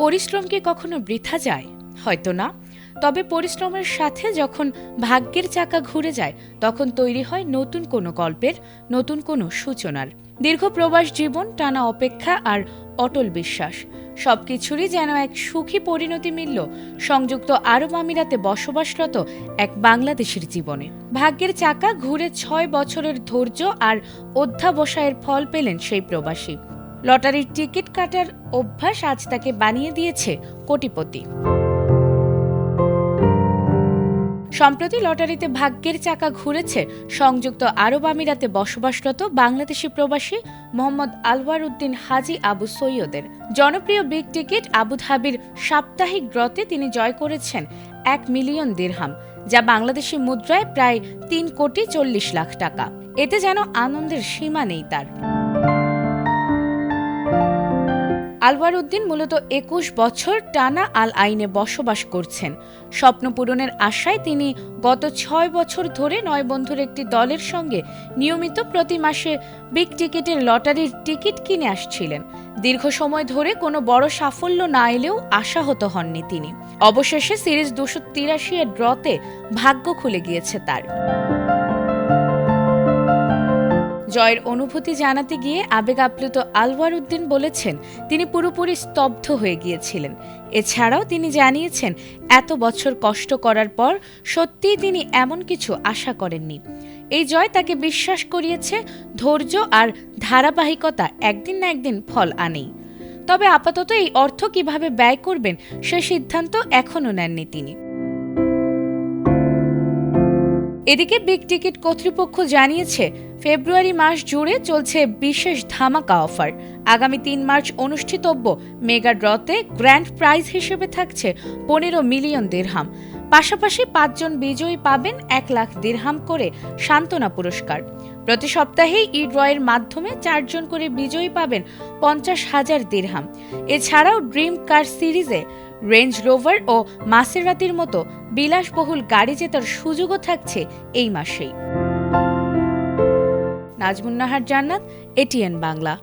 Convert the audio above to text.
পরিশ্রম কি কখনো বৃথা যায়? হয়তো না। তবে পরিশ্রমের সাথে যখন ভাগ্যের চাকা ঘুরে যায়, তখন তৈরি হয় নতুন কোনো গল্পের, নতুন কোনো সূচনার। দীর্ঘ প্রবাস জীবন, টানা অপেক্ষা আর অটল বিশ্বাস, সবকিছুরই যেন এক সুখী পরিণতি মিলল সংযুক্ত আরব আমিরাতে বসবাসরত এক বাংলাদেশের জীবনে। ভাগ্যের চাকা ঘুরে ৬ বছরের ধৈর্য আর অধ্যাবসায়ের ফল পেলেন সেই প্রবাসী। লটারির টিকিট কাটার অভ্যাস আজ তাকে বানিয়ে দিয়েছে কোটিপতি। সম্প্রতি লটারিতে ভাগ্যের চাকা ঘুরেছে সংযুক্ত আরব আমিরাতে বসবাসরত বাংলাদেশি প্রবাসী মোহাম্মদ আলওয়ার উদ্দিন হাজি আবু সৈয়দের। জনপ্রিয় বিগ টিকিট আবুধাবির সাপ্তাহিক ড্রতে তিনি জয় করেছেন ১ মিলিয়ন দিরহাম, যা বাংলাদেশি মুদ্রায় প্রায় ৩,৪০,০০,০০০ টাকা। এতে যেন আনন্দের সীমা নেই তার। আলওয়ার উদ্দিন মূলত ২১ বছর টানা আল আইনে বসবাস করছেন। স্বপ্ন পূরণের আশায় তিনি গত ৬ বছর ধরে ৯ বন্ধুর একটি দলের সঙ্গে নিয়মিত প্রতি মাসে বিগ টিকিটের লটারির টিকিট কিনে আসছিলেন। দীর্ঘ সময় ধরে কোনো বড় সাফল্য না এলেও আশাহত হননি তিনি। অবশেষে সিরিজ ২৮৩ এর ড্রতে ভাগ্য খুলে গিয়েছে তার। জয়ের অনুভূতি জানাতে গিয়ে আবেগ আপ্লুত আলওয়ার উদ্দিন বলেছেন, তিনি পুরোপুরি স্তব্ধ হয়ে গিয়েছিলেন। এছাড়াও তিনি জানিয়েছেন, এত বছর কষ্ট করার পর সত্যিই তিনি এমন কিছু আশা করেননি। এই জয় তাকে বিশ্বাস করিয়েছে ধৈর্য আর ধারাবাহিকতা একদিন না একদিন ফল আনেই। তবে আপাতত এই অর্থ কিভাবে ব্যয় করবেন সে সিদ্ধান্ত এখনও নেননি তিনি। এদিকে বিগ টিকিট কর্তৃপক্ষ জানিয়েছে, ফেব্রুয়ারি মাস জুড়ে চলছে বিশেষ ধামাকা অফার। আগামী ৩ মার্চ অনুষ্ঠিতব্য মেগা ড্রতে গ্র্যান্ড প্রাইজ হিসেবে থাকছে ১৫ মিলিয়ন দিরহাম। পাশাপাশি ৫ জন বিজয়ী পাবেন ১ লাখ দিরহাম করে সান্ত্বনা পুরস্কার। প্রতি সপ্তাহেই ই ড্রয়ের মাধ্যমে ৪ জন করে বিজয়ী পাবেন ৫০,০০০ দিরহাম। এছাড়াও ড্রিম কার সিরিজে রেঞ্জ রোভার ও মাসেরাতির মতো বিলাসবহুল গাড়ি জেতার সুযোগও থাকছে এই মাসেই। নাজমুন নাহার জান্নাত, এটিএন বাংলা।